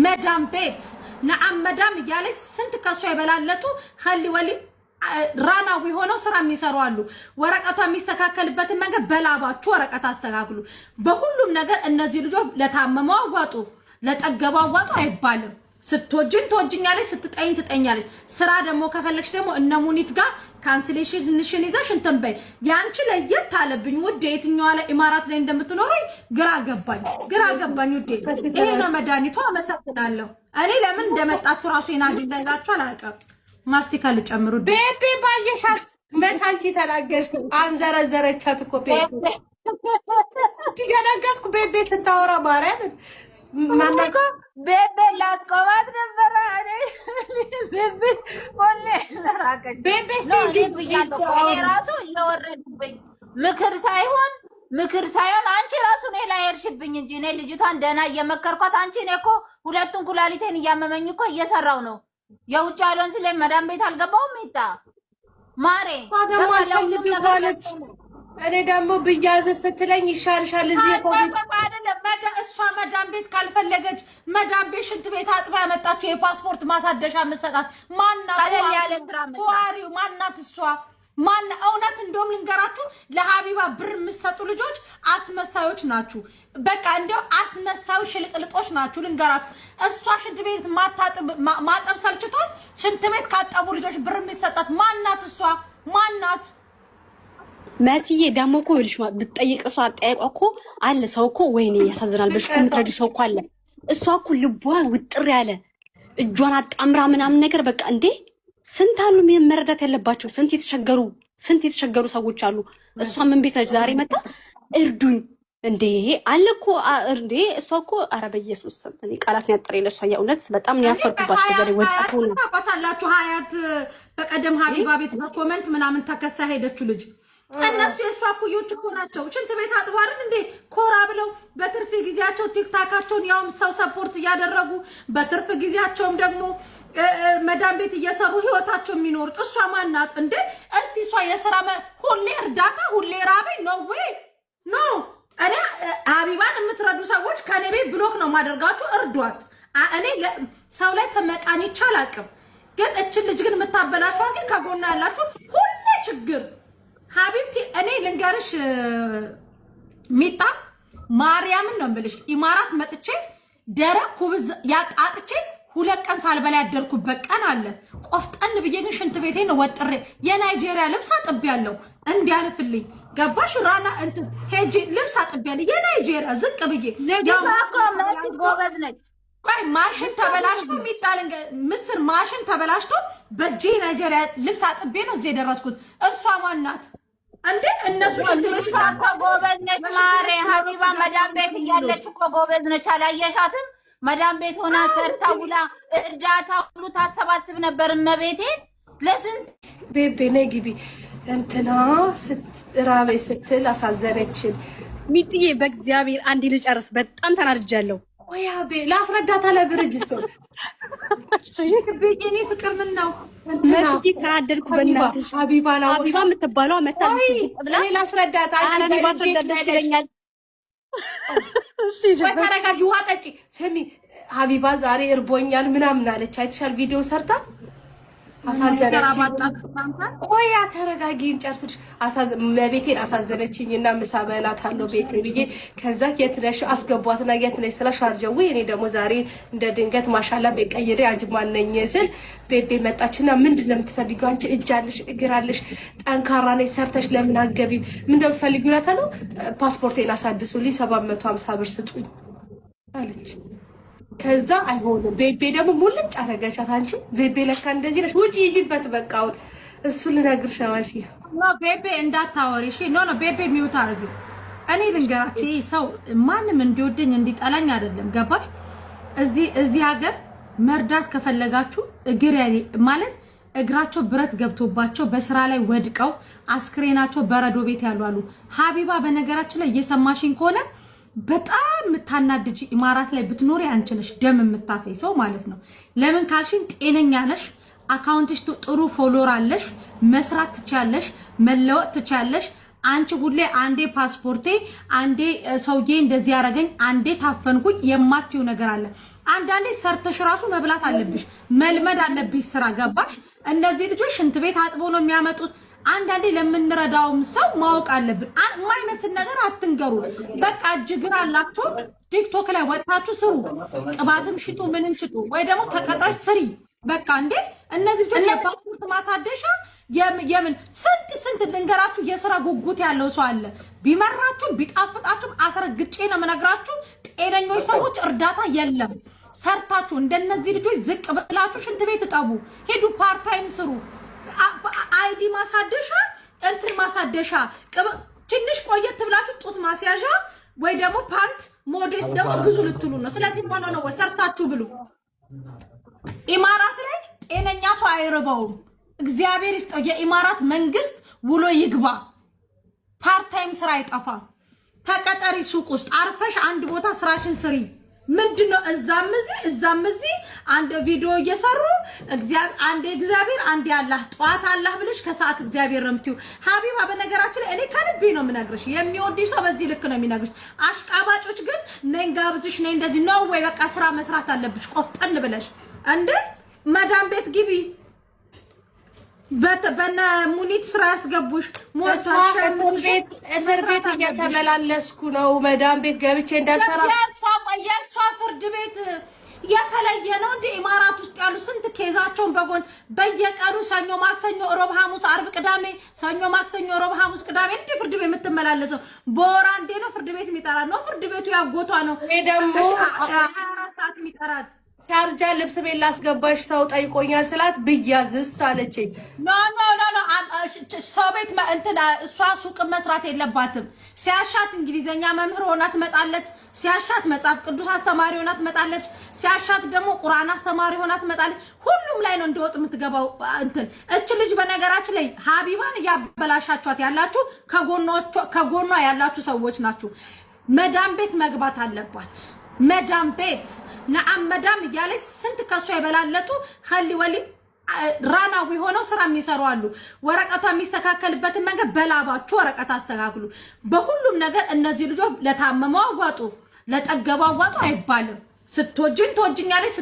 መዳም ቤት ነዓም መዳም እያለች ስንት ከሷ ይበላለጡ ኸሊ ወሊ ራናዊ ሆነው ስራ የሚሰሩ አሉ። ወረቀቷ የሚስተካከልበትን መንገድ በላባችሁ ወረቀት አስተካክሉ። በሁሉም ነገር እነዚህ ልጆች ለታመመው አዋጡ፣ ለጠገበው አዋጡ አይባልም። ስትወጂን ትወጂኛለች፣ ስትጠይኝ ትጠኛለች። ስራ ደግሞ ከፈለግሽ ደግሞ እነ ሙኒት ጋር ካንስሌሽን ንሽን ይዘሽ እንትን በይ። ያንቺ ለየት አለብኝ ውዴ። የትኛዋ ላይ ኢማራት ላይ እንደምትኖረኝ ግራ ገባኝ ውዴ። ይሄ ነው መድኃኒቱ። አመሰግናለሁ። እኔ ለምን እንደመጣችሁ ራሱ ይናጅላችሁ አላውቅም። ማስቲካ ልጨምሩ ቤቤ ባየሻት መቻንቺ ተናገርሽ። አንዘረዘረቻት እኮ ቤቤ ትገናገርኩ ቤቤ ስታወራ ማርያም ማማኮ ቤቤ ላስቆማት ነበር አለ ቤቤ ወለ ለራቀች ቤቤ ስቴጂ ራሱ እየወረድብኝ ምክር ሳይሆን አንቺ ራሱ ነው ላይ እርሽብኝ እንጂ እኔ ልጅቷን ደህና እየመከርኳት አንቺ እኔ እኮ ሁለቱን ኩላሊቴን እያመመኝ እኮ እየሰራው ነው። የውጭ አሎን ስለ መዳም ቤት አልገባውም ይታ ማሬ ታደማልፈልግባለች። እኔ ደግሞ ብያዝ ስትለኝ ይሻልሻል እዚህ ኮቪድ አይደለም እሷ መዳም ቤት ካልፈለገች መዳም ቤት ሽንት ቤት አጥባ ያመጣችው የፓስፖርት ማሳደሻ መሰጣት ማናት? ቋሪው ማናት? እሷ ማን እውነት እንደውም ልንገራችሁ ለሀቢባ ብር የምትሰጡ ልጆች አስመሳዮች ናችሁ። በቃ እንደው አስመሳዮች ሽልጥልጦች ናችሁ ልንገራችሁ። እሷ ሽንት ቤት ማጠብ ሰልችቷል። ሽንት ቤት ካጠቡ ልጆች ብር የሚሰጣት ማናት? እሷ ማናት? መስዬ ደግሞ እኮ ልጅ ብትጠይቅ እሷ አጠያይቋ እኮ አለ ሰው እኮ ወይኔ ያሳዝናል። በሽኩ የምትረዱ ሰው እኮ አለ። እሷ እኮ ልቧ ውጥር ያለ እጇን አጣምራ ምናምን ነገር በቃ እንዴ ስንት አሉ መረዳት ያለባቸው ስንት የተቸገሩ ሰዎች አሉ። እሷ ምን ቤት ነች ዛሬ መጣ እርዱኝ እንዴ አለ እኮ እንዴ እሷ እኮ ኧረ በኢየሱስ ስም እኔ ቃላት ያጠረ ለሷ የእውነት በጣም ነው ያፈርኩባት። በደረይ ወጣቱ ነው ታውቃላችሁ። ሀያት በቀደም ሀቢባ ቤት በኮመንት ምናምን ተከሳ ሄደችው ልጅ እነሱ የሷ ኩዮች እኮ ናቸው። ሽንት ቤት አጥባርን እንዴ ኮራ ብለው በትርፍ ጊዜያቸው ቲክታካቸውን ያውም ሰው ሰፖርት እያደረጉ በትርፍ ጊዜያቸውም ደግሞ መዳም ቤት እየሰሩ ህይወታቸው የሚኖሩት እሷ ማናት እንዴ? እስቲ እሷ የሥራ ሁሌ እርዳታ ሁሌ ራበኝ ኖ ዌይ ኖ። እኔ ሀቢባን የምትረዱ ሰዎች ከኔ ቤት ብሎክ ነው ማደርጋችሁ። እርዷት። እኔ ሰው ላይ ተመቃኝቻ አላውቅም። ግን እችን ልጅ ግን የምታበላችሁ ግን ከጎና ያላችሁ ሁሌ ችግር ሀቢብቲ እኔ ልንገርሽ ሚጣ ማርያምን ነው የምልሽ። ኢማራት መጥቼ ደረቅ ኩብዝ ያጣጥቼ 2 ቀን ሳልበላ ያደርኩበት ቀን አለ። ቆፍጠን ብዬ ግን ሽንት ቤቴን ወጥሬ የናይጄሪያ ልብስ አጥቤያለሁ እንዲያልፍልኝ ገባሽ? ራና እንትን ሄጂ ልብስ አጥቤያለሁ የናይጄሪያ ዝቅ ብዬ ያው ጎበዝ ነች። ማሽን ተበላሽቶ ሚጣል ምስር ማሽን ተበላሽቶ በጄ ናይጄሪያ ልብስ አጥቤ ነው እዚህ የደረስኩት። እሷ ማናት እንዴ? እነሱ ሽንት ቤት ጎበዝ ነች ማሬ። ሀቢባ መዳም ቤት እያለች እኮ ጎበዝ ነች። አላየሻትም? መዳም ቤት ሆና ሰርታ ውላ እርዳታ ሁሉ ታሰባስብ ነበር። እመቤቴ ለስንት ቤቤ ነይ ግቢ እንትና ራቤ ስትል አሳዘነችን። ሚጥዬ በእግዚአብሔር አንድ ልጨርስ፣ በጣም ተናድጃለሁ። ወይ አቤ ላስረዳታ ለብርጅስ ነው ቤቄኔ ፍቅር ምን ነው መስጂ ተናደድኩ። በእናትሽ ሀቢባ ነው ሀቢባ የምትባለው መታለች ብላ ላስረዳታ አንቺ ባትረዳሽ ይለኛል። ወይ ተረጋጊ፣ ውሃ ጠጪ። ስሚ ሀቢባ ዛሬ እርቦኛል ምናምን አለች። አይተሻል? ቪዲዮ ሰርታ አሳዘነችኝ። ቆያ ተረጋጊ እንጨርስሽ። መቤቴን አሳዘነችኝ እና ምሳ በላታለሁ ቤቴ ብዬ ከዛ የት ነሽ አስገቧትና የት ነሽ ስለ ሻርጀው እኔ ደግሞ ዛሬ እንደ ድንገት ማሻላ በቀይሬ አጅማን ነኝ ስል ቤቤ መጣችና ምንድን ነው የምትፈልጊው አንቺ? እጅ አለሽ እግር አለሽ ጠንካራ ነሽ ሰርተሽ ለምን አገቢ ምን እንደምትፈልጊው ይላታል። ፓስፖርቴን አሳድሱልኝ 750 ብር ስጡኝ አለች። ከዛ አይሆንም ቤቤ ደግሞ ሙልጭ አረጋቻት። አንቺ ቤቤ ለካ እንደዚህ ነሽ ውጪ ይጂበት በቃ አሁን እሱ ልነግርሽ ነው። እሺ ኖ ቤቤ እንዳታወሪ እሺ። ኖ ቤቤ ሚውት አድርጊ። እኔ ልንገራችሁ ሰው ማንም እንዲወደኝ እንዲጠላኝ አይደለም ገባሽ? እዚህ ሀገር መርዳት ከፈለጋችሁ እግር ያኔ ማለት እግራቸው ብረት ገብቶባቸው በስራ ላይ ወድቀው አስክሬናቸው በረዶ ቤት ያሉ አሉ። ሀቢባ በነገራችን ላይ እየሰማሽኝ ከሆነ በጣም የምታናድጂ ኢማራት ላይ ብትኖሪ አንቺ ነሽ ደም የምታፈይ ሰው ማለት ነው። ለምን ካልሽኝ ጤነኛ ነሽ፣ አካውንትሽ ጥሩ ፎሎወር አለሽ፣ መስራት ትቻለሽ፣ መለወጥ ትቻለሽ። አንቺ ሁሌ አንዴ ፓስፖርቴ አንዴ ሰውዬ እንደዚህ ያረጋኝ አንዴ ታፈንኩኝ የማትዩ ነገር አለ። አንዳንዴ ሰርተሽ ራሱ መብላት አለብሽ፣ መልመድ አለብሽ ስራ ገባሽ? እነዚህ ልጆች ሽንት ቤት አጥቦ ነው የሚያመጡት። አንዳንዴ ለምንረዳውም ሰው ማወቅ አለብን። የማይመስል ነገር አትንገሩ። በቃ እጅግር አላችሁ ቲክቶክ ላይ ወጣችሁ ስሩ፣ ቅባትም ሽጡ ምንም ሽጡ፣ ወይ ደግሞ ተቀጣሽ ስሪ። በቃ እንዴ እነዚህ ልጆች የፓስፖርት ማሳደሻ የምን ስንት ልንገራችሁ። የስራ ጉጉት ያለው ሰው አለ። ቢመራችሁ ቢጣፍጣችሁ አስረግጬ ነው የምነግራችሁ። ጤነኞች ሰዎች እርዳታ የለም። ሰርታችሁ እንደነዚህ ልጆች ዝቅ ብላችሁ ሽንት ቤት እጠቡ፣ ሄዱ፣ ፓርታይም ስሩ። አይዲ ማሳደሻ እንትን ማሳደሻ ትንሽ ቆየት ብላችሁ ጡት ማስያዣ ወይ ደግሞ ፓንት ሞዴስ ደግሞ ግዙ ልትሉ ነው። ስለዚህ ነው ሰርታችሁ ብሉ። ኢማራት ላይ ጤነኛ ሰው አይርበውም። እግዚአብሔር ይስጠው። የኢማራት መንግስት ውሎ ይግባ። ፓርታይም ስራ አይጠፋም። ተቀጠሪ ሱቅ ውስጥ አርፈሽ አንድ ቦታ ስራሽን ስሪ። ምንድነው እዛም እዚህ አንድ ቪዲዮ እየሰሩ እግዚአብሔር አንድ ያላህ ጧት አላህ ብለሽ ከሰዓት እግዚአብሔር ረምቲው ሀቢባ። በነገራችን ላይ እኔ ከልቤ ነው የምነግርሽ። የሚወድሽ ሰው በዚህ ልክ ነው የሚነግርሽ። አሽቃባጮች ግን ነኝ ጋብዝሽ ነኝ እንደዚህ ነው ወይ? በቃ ስራ መስራት አለብሽ ቆፍጠን ብለሽ እንደ መዳም ቤት ግቢ። በነ ሙኒት ስራ ያስገቡሽ እስር ቤት እየተመላለስኩ ነው። መዳም ቤት ገብቼ እንዳልሰራ የእሷ ፍርድ ቤት የተለየ ነው እንደ ኢማራት ውስጥ ያሉ ስንት ኬዛቸውን በጎን በየቀኑ ሰኞ ማክሰኞ ሮብ ሐሙስ አርብ ቅዳሜ ሰኞ ማክሰኞ ሮብ ሐሙስ ቅዳሜ እንደ ፍርድ ቤት የምትመላለሰው በወር አንዴ ነው ፍርድ ቤት የሚጠራ ነው። ፍርድ ቤቱ ያጎቷ ነው ደግሞ 24 ሰዓት የሚጠራት። ሻርጃ ልብስ ቤት ላስገባሽ ሰው ጠይቆኛል ስላት ብያዝስ አለችኝ። ኖ ሰው ቤት እንትን እሷ ሱቅ መስራት የለባትም። ሲያሻት እንግሊዘኛ መምህር ሆና ትመጣለች። ሲያሻት መጽሐፍ ቅዱስ አስተማሪ ሆና ትመጣለች። ሲያሻት ደግሞ ቁርአን አስተማሪ ሆና ትመጣለች። ሁሉም ላይ ነው እንደወጥ የምትገባው። እንትን እች ልጅ በነገራችን ላይ ሀቢባን እያበላሻችኋት ያላችሁ ከጎኗ ያላችሁ ሰዎች ናችሁ። መዳም ቤት መግባት አለባት። መዳም ቤት ነዓም መዳም እያለች ስንት ከሷ ይበላለጡ ኸሊ ወሊ ራናዊ ሆነው ስራ የሚሰሩ አሉ። ወረቀቷ የሚስተካከልበትን መንገድ በላባችሁ ወረቀት አስተካክሉ። በሁሉም ነገር እነዚህ ልጆች ለታመመው አዋጡ፣ ለጠገበው አዋጡ አይባልም። ስትወጂኝ ትወጂኛለች።